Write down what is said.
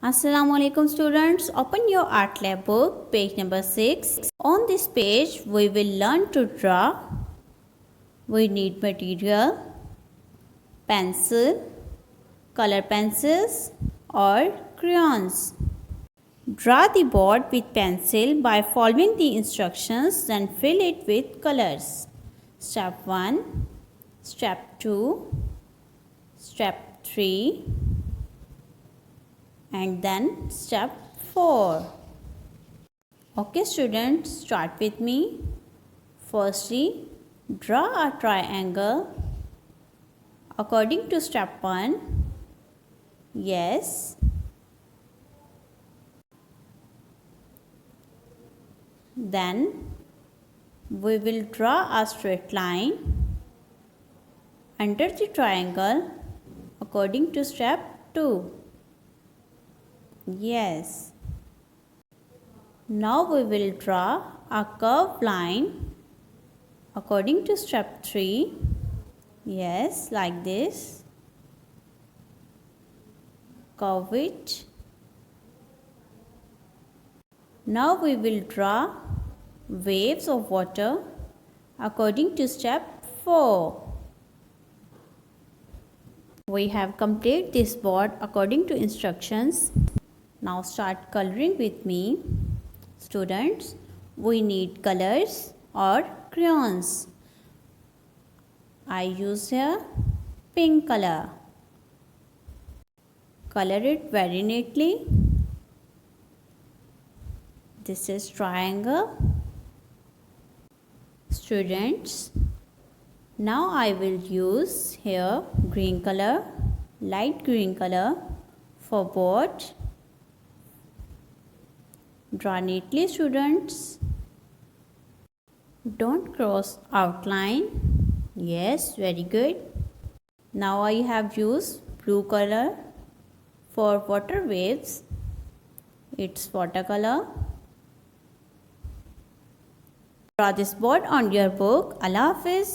Assalamu alaikum students. Open your art lab book, page number 6. On this page, we will learn to draw. We need material, pencil, color pencils or crayons. Draw the board with pencil by following the instructions, then fill it with colors. Step 1, Step 2, Step 3, and then step 4. Okay students, start with me. Firstly, draw a triangle according to step 1. Yes. Then we will draw a straight line under the triangle according to step 2. Yes. Now we will draw a curved line according to step 3. Yes, like this. Curve it. Now we will draw waves of water according to step 4. We have completed this board according to instructions. Now start coloring with me. Students, we need colors or crayons. I use here pink color. Color it very neatly. This is triangle. Students, now I will use here green color, light green color for board. Draw neatly students. Don't cross outline. Yes, very good. Now I have used blue color for water waves. It's watercolor. Draw this board on your book. Allah Hafiz.